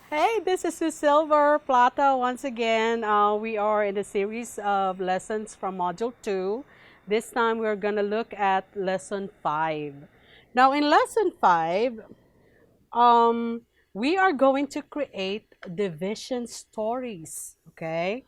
Hey, this is Sue Silver Plata once again. We are in the series of lessons from Module 2. This time we're going to look at Lesson 5. Now, in Lesson 5, um, we are going to create division stories. Okay?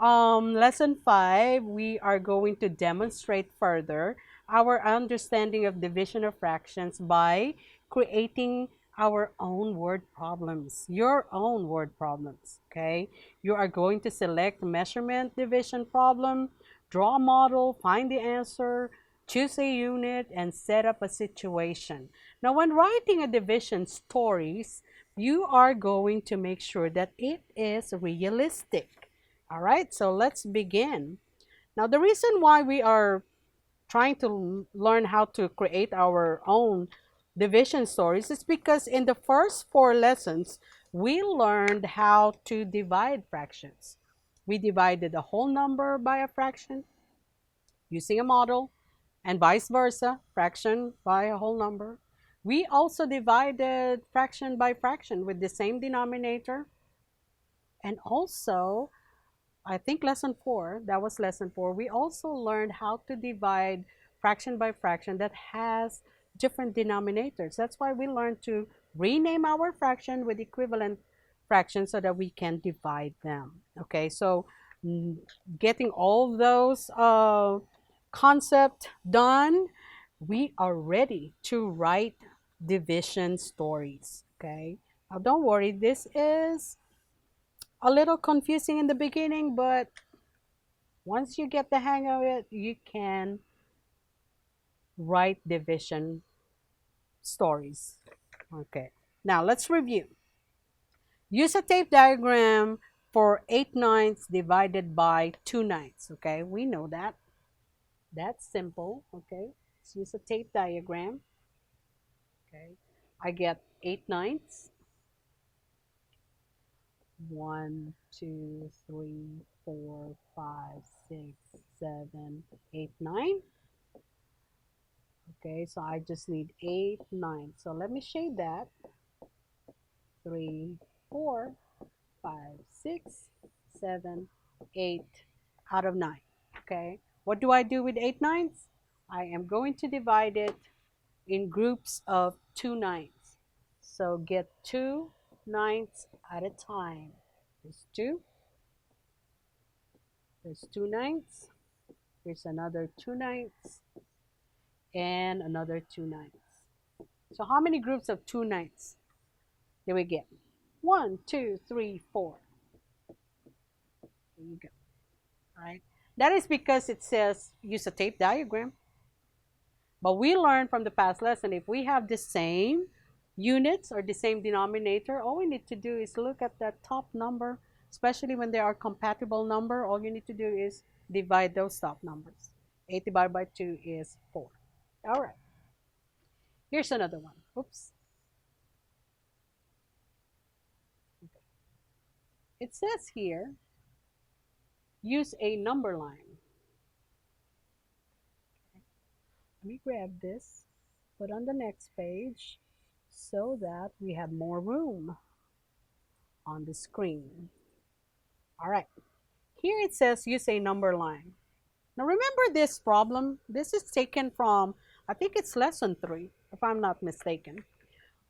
Lesson 5, we are going to demonstrate further our understanding of division of fractions by creating our own word problems, your own word problems. Okay? You are going to select measurement division problem, draw a model, find the answer, choose a unit, and set up a situation. Now, when writing a division stories, you are going to make sure that it is realistic. All right, so let's begin. Now, the reason why we are trying to learn how to create our own division stories is because in the first 4 lessons, we learned how to divide fractions. We divided a whole number by a fraction using a model, and vice versa, fraction by a whole number. We also divided fraction by fraction with the same denominator. And also, I think lesson 4, that was lesson 4, we also learned how to divide fraction by fraction that has different denominators. That's why we learned to rename our fraction with equivalent fractions so that we can divide them. Okay, so getting all those concept done, we are ready to write division stories. Okay, now don't worry, this is a little confusing in the beginning, but once you get the hang of it, you can write division stories. Okay, now let's review. Use a tape diagram for 8/9 divided by 2/9. Okay, we know that. That's simple. Okay, let's use a tape diagram. Okay, I get 8/9. 1, 2, 3, 4, 5, 6, 7, 8, 9. Okay, so I just need 8, 9. So let me shade that. 3, 4, 5, 6, 7, 8 out of 9. Okay, what do I do with 8/9? I am going to divide it in groups of 2/9. So get 2/9 at a time. There's 2. There's 2/9. Here's another 2/9 and another 2/9. So how many groups of 2/9 do we get? 1, 2, 3, 4. There you go. All right. That is because it says use a tape diagram. But we learned from the past lesson, if we have the same units or the same denominator, all we need to do is look at that top number, especially when they are compatible number. All you need to do is divide those top numbers. 8 divided by 2 is 4. All right. Here's another one. Oops. Okay. It says here, use a number line. Okay. Let me grab this, put on the next page so that we have more room on the screen. All right. Here it says use a number line. Now remember this problem. This is taken from, I think it's lesson 3, if I'm not mistaken.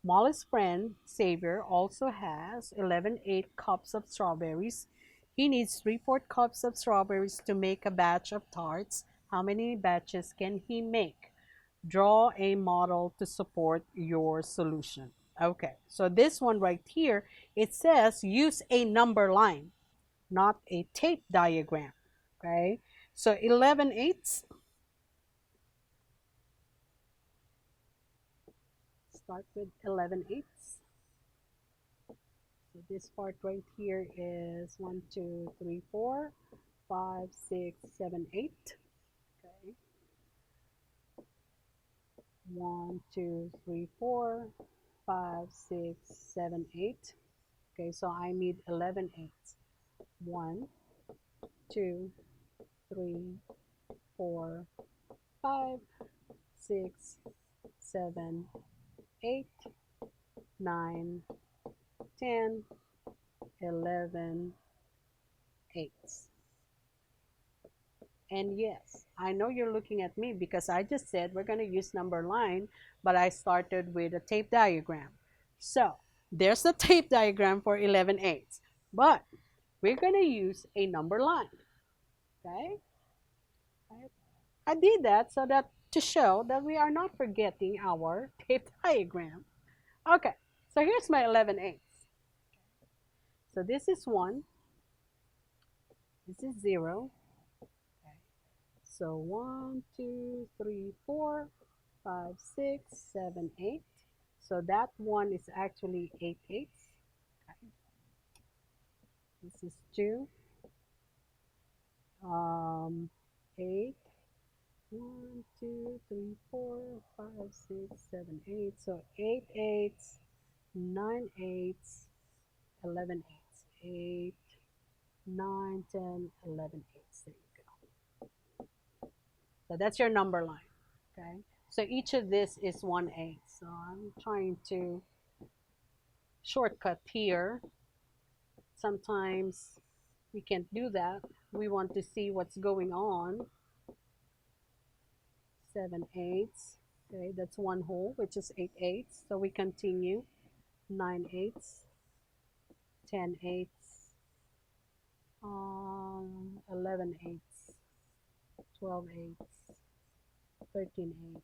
Molly's friend, Xavier, also has 11/8 cups of strawberries. He needs 3/4 cups of strawberries to make a batch of tarts. How many batches can he make? Draw a model to support your solution. Okay, so this one right here, it says use a number line, not a tape diagram. Okay, so 11/8. Start with 11/8. So this part right here is 1, 2, 3, 4, 5, 6, 7, 8. Okay. 1, 2, 3, 4, 5, 6, 7, 8. Okay, so I need 11/8. 1, 2, 3, 4, 5, 6, 7, 8, 9, 10, 11/8. And yes, I know you're looking at me because I just said we're going to use number line, but I started with a tape diagram. So there's the tape diagram for 11/8, but we're going to use a number line. Okay? I did that so that to show that we are not forgetting our tape diagram. Okay, so here's my 11/8. So this is 1, this is 0. Okay. So 1, 2, 3, 4, 5, 6, 7, 8. So that one is actually 8/8. Okay. This is 2. 8. 1, 2, 3, 4, 5, 6, 7, 8. So 8/8, 9/8, 11/8. 8, 9, 10, 11/8. There you go. So that's your number line. Okay. So each of this is 1/8. So I'm trying to shortcut here. Sometimes we can't do that. We want to see what's going on. 7/8. Okay, that's one whole, which is 8/8. So we continue. 9/8, 10/8, 11/8, 12/8, 13/8,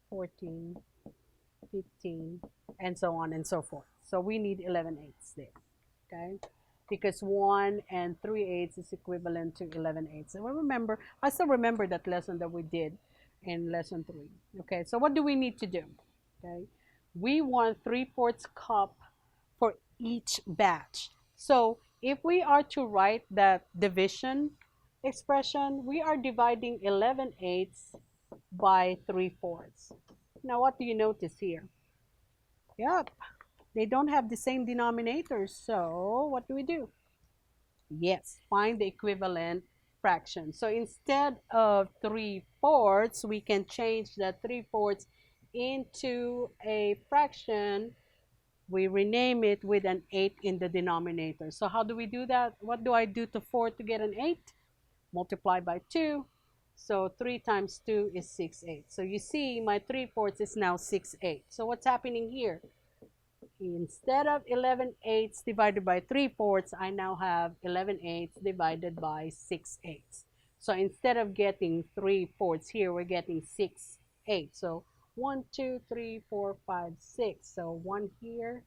14, 15, and so on and so forth. So we need 11/8 there, okay? Because 1 and 3/8 is equivalent to 11/8. So remember, I still remember that lesson that we did in lesson 3. Okay, so what do we need to do? Okay, we want 3/4 cup for each batch. So if we are to write that division expression, we are dividing 11/8 by 3/4. Now what do you notice here? Yep, they don't have the same denominators. So what do? Yes, find the equivalent fraction. So instead of 3/4, we can change that 3/4 into a fraction. We rename it with an 8 in the denominator. So how do we do that? What do I do to 4 to get an 8? Multiply by 2. So 3 times 2 is 6/8. So you see my 3/4 is now 6/8. So what's happening here? Instead of 11/8 divided by 3/4, I now have 11/8 divided by 6/8. So instead of getting 3/4 here, we're getting 6/8. So 1, 2, 3, 4, 5, 6. So 1 here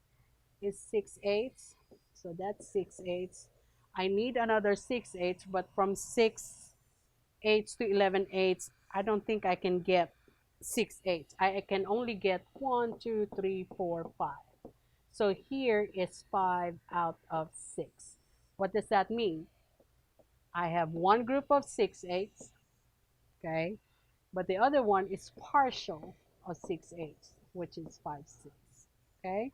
is 6/8. So that's 6/8. I need another 6/8, but from 6/8 to 11/8, I don't think I can get 6/8. I can only get 1, 2, 3, 4, 5. So here is 5 out of 6. What does that mean? I have one group of 6/8, okay, but the other one is partial of 6/8, which is 5/6, okay?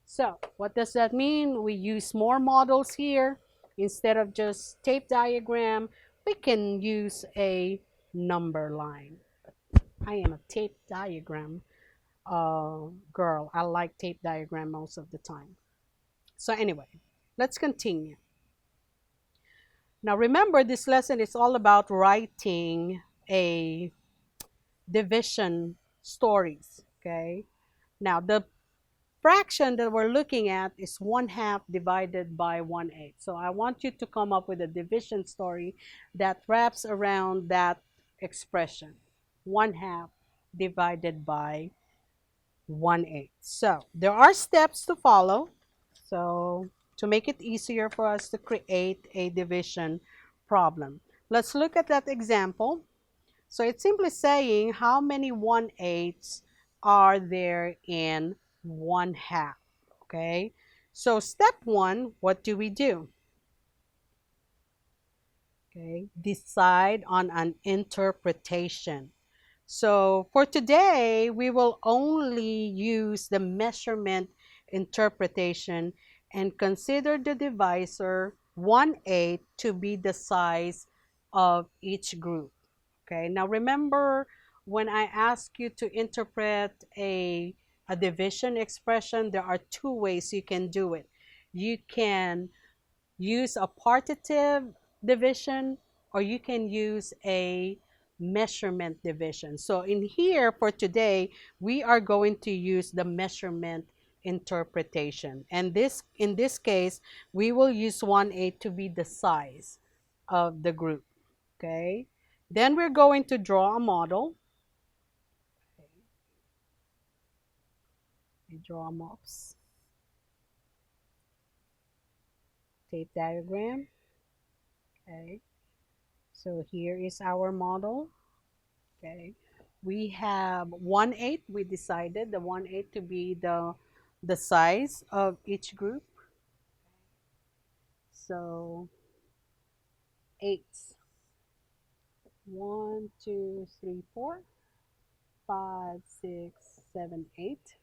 So what does that mean? We use more models here. Instead of just tape diagram, we can use a number line. I am a tape diagram girl. I like tape diagram most of the time. So anyway, let's continue. Now remember, this lesson is all about writing a division stories, okay? Now the fraction that we're looking at is 1/2 divided by 1/8. So I want you to come up with a division story that wraps around that expression. 1/2 divided by 1/8. So there are steps to follow. So to make it easier for us to create a division problem, let's look at that example. So it's simply saying how many 1/8 are there in 1/2. Okay, so step 1, what do we do? Okay, decide on an interpretation. So for today, we will only use the measurement interpretation and consider the divisor 1/8 to be the size of each group. Okay, now remember when I ask you to interpret a division expression, there are two ways you can do it. You can use a partitive division, or you can use a measurement division. So in here for today, we are going to use the measurement interpretation. And this, in this case, we will use 1/8 to be the size of the group. Okay. Then we're going to draw a model. We draw MOPS. Tape diagram. Okay. So here is our model. Okay. We have 1/8. We decided the 1/8 to be the size of each group. So 8s. 1, 2, 3, 4, 5, 6, 7, 8.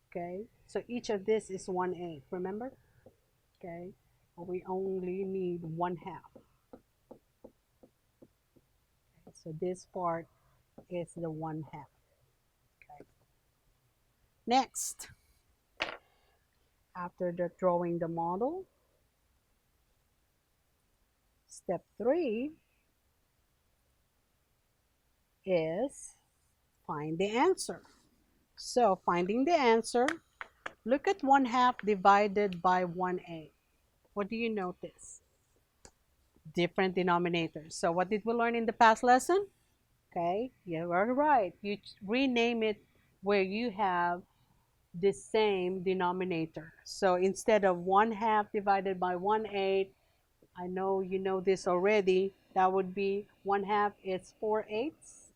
Okay. So each of this is 1/8. Remember? Okay. We only need 1/2. Okay. So this part is the 1/2. Okay. Next, after drawing the model, step 3 is find the answer. So finding the answer, look at 1/2 divided by 1/8. What do you notice? Different denominators. So what did we learn in the past lesson? Okay, you are right. You rename it where you have the same denominator. So instead of 1/2 divided by 1/8, I know you know this already, that would be 1/2 is 4/8.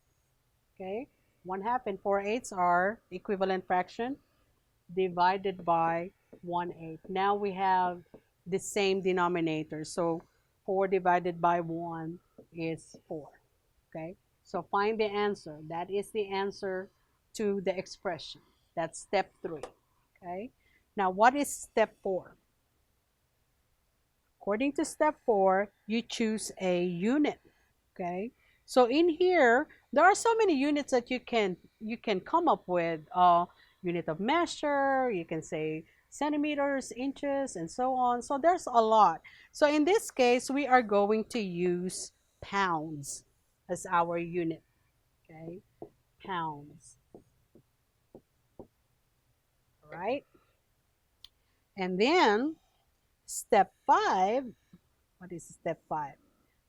Okay, 1/2 and 4/8 are equivalent fraction divided by 1/8. Now we have the same denominator. So 4 divided by 1 is 4. Okay, so find the answer. That is the answer to the expression. That's step 3. Okay, now what is step 4? According to step 4, you choose a unit. Okay, so in here there are so many units that you can come up with. Unit of measure, you can say centimeters, inches, and so on. So there's a lot. So in this case, we are going to use pounds as our unit. Okay, pounds. All right. And then step 5, what is step 5?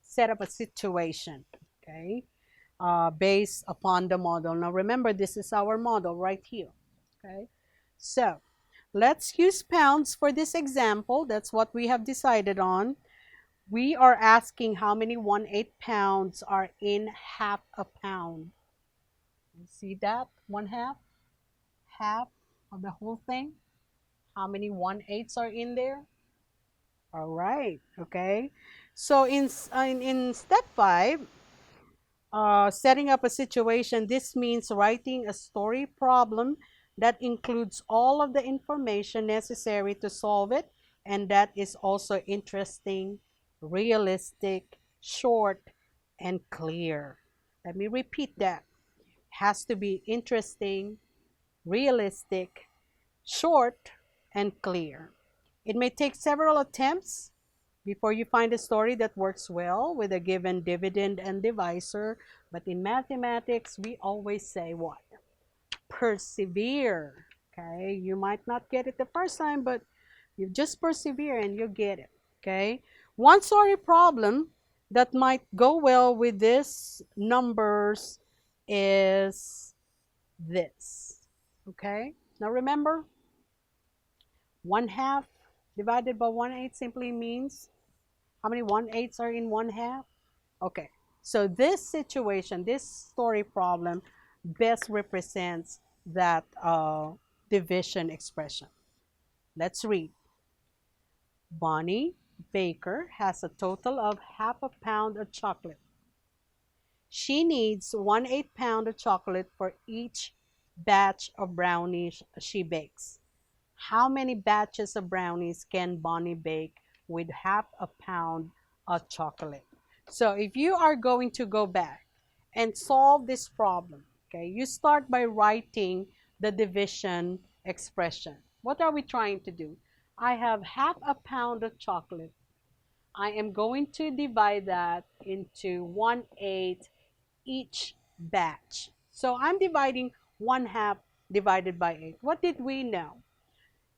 Set up a situation. Okay, based upon the model. Now remember, this is our model right here. Okay, so let's use pounds for this example. That's what we have decided on. We are asking how many 1/8 pounds are in half a pound. You see that? 1/2? Half of the whole thing? How many 1/8s are in there? All right, okay. So in step 5, setting up a situation, this means writing a story problem that includes all of the information necessary to solve it, and that is also interesting, realistic, short, and clear. Let me repeat that. Has to be interesting, realistic, short, and clear. It may take several attempts before you find a story that works well with a given dividend and divisor, but in mathematics, we always say what? Persevere. Okay, you might not get it the first time, but you just persevere and you get it. Okay, one story problem that might go well with this numbers is this. Okay, now remember, 1/2 divided by 1/8 simply means how many 1/8s are in 1/2? Okay, so this situation, this story problem best represents that division expression. Let's read. Bonnie Baker has a total of 1/2 pound of chocolate. She needs 1/8 pound of chocolate for each batch of brownies she bakes. How many batches of brownies can Bonnie bake with 1/2 pound of chocolate? So if you are going to go back and solve this problem, okay, you start by writing the division expression. What are we trying to do? I have half a pound of chocolate. I am going to divide that into 1/8 each batch. So I'm dividing 1/2 divided by 8. What did we know?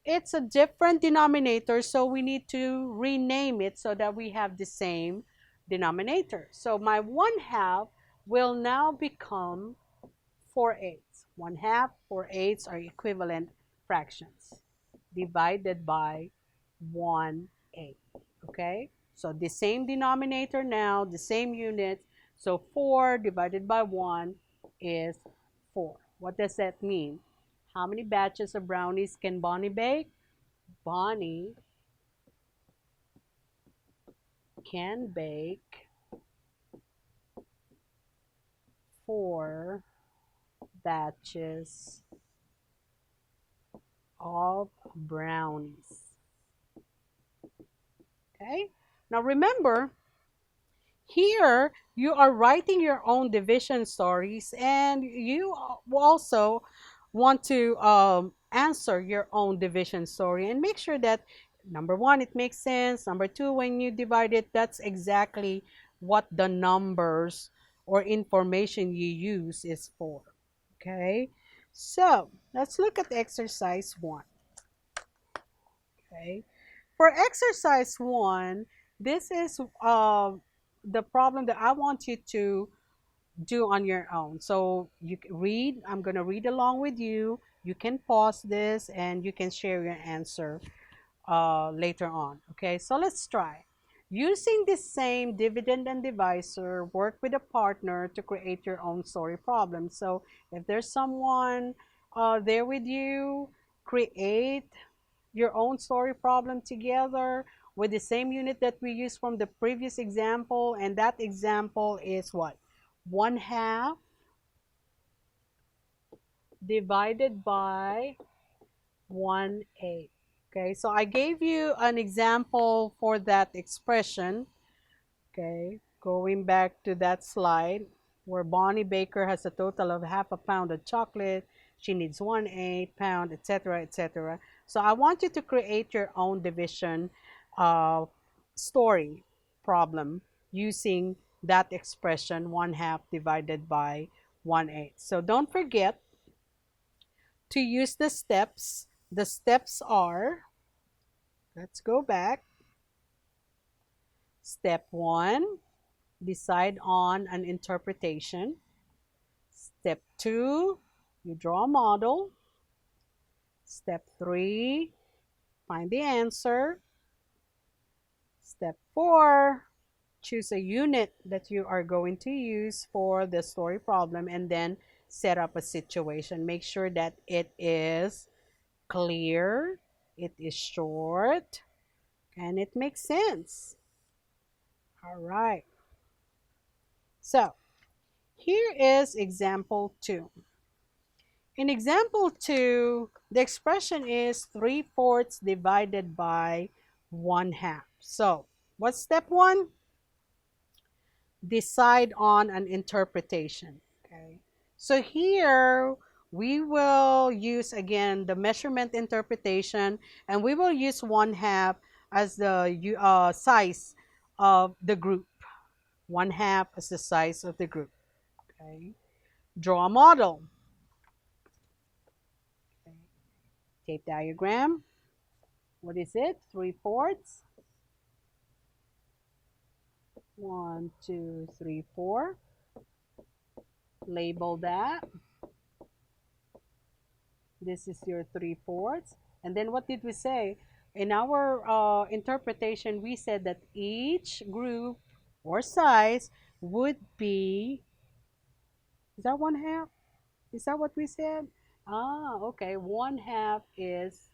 It's a different denominator, so we need to rename it so that we have the same denominator. So my 1/2 will now become 4/8. 1/2, 4/8 are equivalent fractions divided by 1/8. Okay? So the same denominator now, the same units. So 4 divided by 1 is 4. What does that mean? How many batches of brownies can Bonnie bake? Bonnie can bake 4 batches of brownies. Okay? Now remember, here you are writing your own division stories, and you also want to answer your own division story and make sure that number one, it makes sense. Number two, when you divide it, that's exactly what the numbers or information you use is for. Okay, so let's look at exercise 1. Okay, for exercise 1, this is the problem that I want you to do on your own. So you can read, I'm going to read along with you. You can pause this and you can share your answer later on. Okay, so let's try. Using the same dividend and divisor, work with a partner to create your own story problem. So if there's someone there with you, create your own story problem together with the same unit that we used from the previous example, and that example is what? 1/2 divided by 1/8. Okay, so I gave you an example for that expression. Okay, going back to that slide where Bonnie Baker has a total of half a pound of chocolate. She needs 1/8 pound, etc., etc. So I want you to create your own division story problem using that expression 1/2 divided by 1/8. So don't forget to use the steps. The steps are, let's go back. Step 1, decide on an interpretation. Step 2, you draw a model. Step 3, find the answer. Step 4, choose a unit that you are going to use for the story problem, and then set up a situation. Make sure that it is clear, it is short, and it makes sense. All right. So here is example 2. In example 2, the expression is 3/4 divided by 1/2. So what's step 1? Decide on an interpretation. Okay. So here we will use again the measurement interpretation, and we will use 1/2 as the size of the group. 1/2 as the size of the group. Okay. Draw a model. Okay. Tape diagram. What is it? 3/4. 1, 2, 3, 4. Label that. This is your 3/4. And then what did we say? In our interpretation, we said that each group or size would be, is that 1/2? Is that what we said? Ah, okay. 1/2 is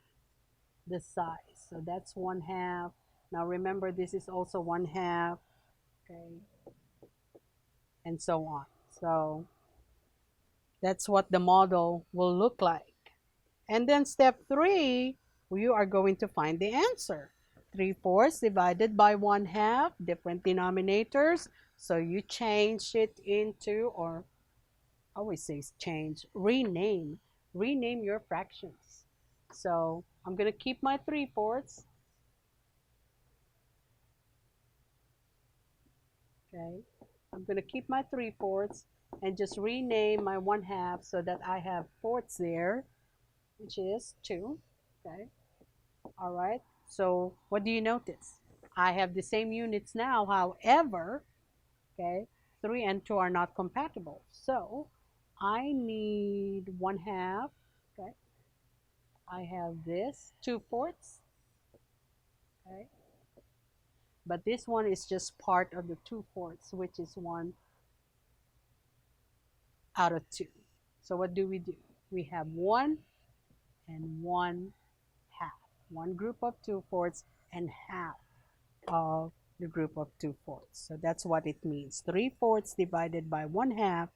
the size. So that's 1/2. Now remember, this is also 1/2. Okay. And so on. So that's what the model will look like. And then step 3, you are going to find the answer. 3/4 divided by 1/2, different denominators. So you change it into, or I always say change, rename rename your fractions. So I'm going to keep my 3/4. Okay. I'm going to keep my 3/4 and just rename my 1/2 so that I have fourths there, which is 2. Okay. All right. So what do you notice? I have the same units now. However, okay, 3 and 2 are not compatible. So I need 1/2. Okay. I have this 2/4. Okay. But this one is just part of the 2/4, which is 1 out of 2. So what do? We have 1 and 1/2. One group of 2/4 and half of the group of 2/4. So that's what it means. 3/4 divided by 1/2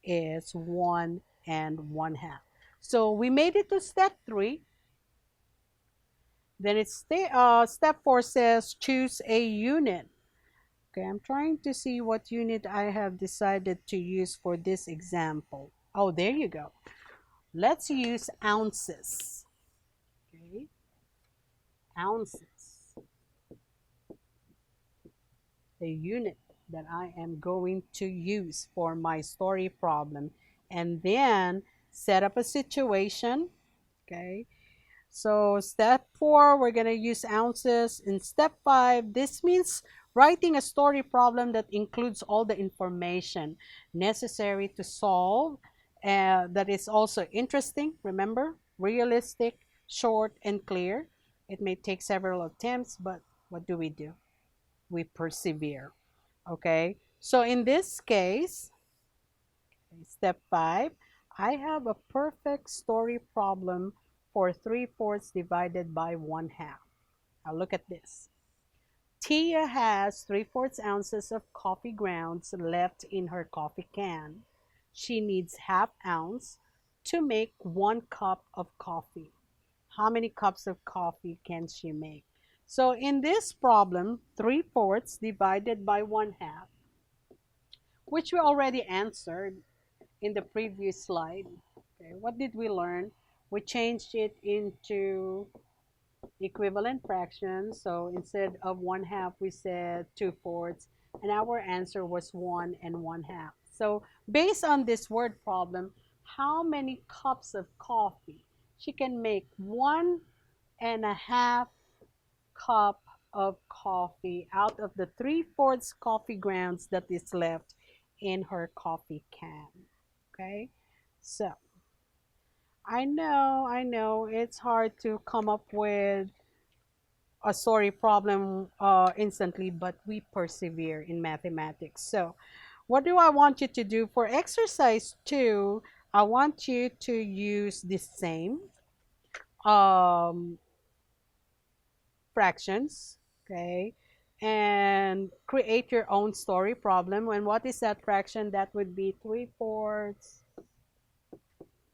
is 1 and 1/2. So we made it to step 3. Then it's step 4 says choose a unit. Okay, I'm trying to see what unit I have decided to use for this example. Oh, there you go. Let's use ounces. Okay, ounces. The unit that I am going to use for my story problem. And then set up a situation. Okay, so step 4, we're going to use ounces. In step 5, this means writing a story problem that includes all the information necessary to solve, that is also interesting, remember, realistic, short, and clear. It may take several attempts, but what do? We persevere. Okay, so in this case, step 5, I have a perfect story problem for 3/4 divided by 1/2. Now look at this. Tia has 3/4 ounces of coffee grounds left in her coffee can. She needs ½ ounce to make 1 cup of coffee. How many cups of coffee can she make? So in this problem, 3/4 divided by 1/2, which we already answered in the previous slide. Okay, what did we learn? We changed it into equivalent fractions. So instead of 1/2, we said 2/4, and our answer was 1 and 1/2. So based on this word problem, how many cups of coffee? She can make 1.5 cup of coffee out of the 3/4 coffee grounds that is left in her coffee can. Okay, so I know it's hard to come up with a story problem instantly, but we persevere in mathematics. So what do I want you to do for exercise 2? I want you to use the same um, fractions, okay, and create your own story problem. And what is that fraction? That would be 3/4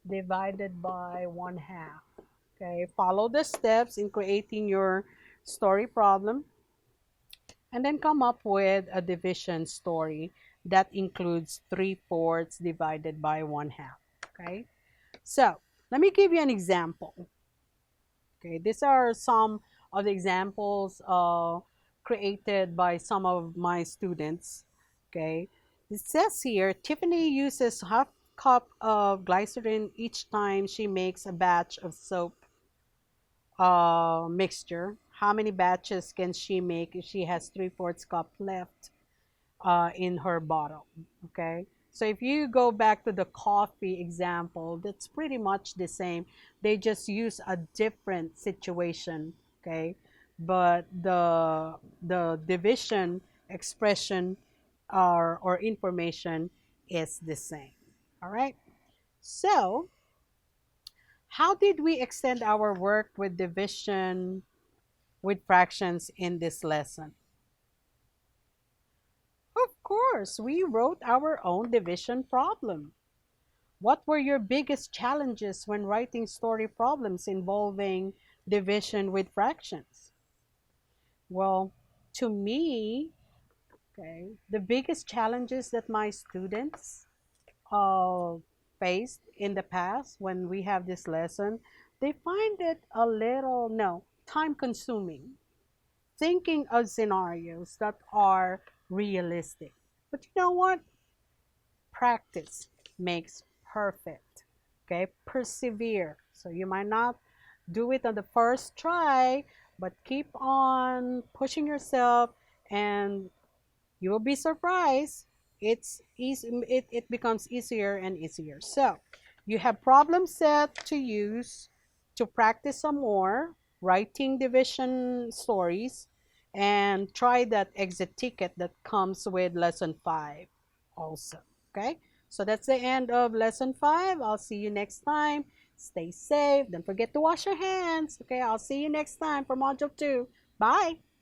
divided by 1/2. Okay, follow the steps in creating your story problem and then come up with a division story that includes 3/4 divided by 1/2. Okay, so let me give you an example. Okay, these are some of the examples created by some of my students. Okay, it says here Tiffany uses ½ cup of glycerin each time she makes a batch of soap mixture. How many batches can she make if she has 3/4 cup left in her bottle? Okay, so if you go back to the coffee example, that's pretty much the same. They just use a different situation. Okay, but the division expression or information is the same. All right, so how did we extend our work with division with fractions in this lesson? Of course, we wrote our own division problem. What were your biggest challenges when writing story problems involving division with fractions? Well, to me, okay, the biggest challenges that my students uh, faced in the past when we have this lesson, they find it a little, no, time consuming, thinking of scenarios that are realistic. But you know what? Practice makes perfect. Okay, persevere. So you might not do it on the first try, but keep on pushing yourself, and you will be surprised. It's easy, it becomes easier and easier. So you have problem set to use to practice some more writing division stories, and try that exit ticket that comes with lesson 5 also. Okay, so that's the end of lesson 5. I'll see you next time. Stay safe, don't forget to wash your hands. Okay, I'll see you next time for module 2. Bye.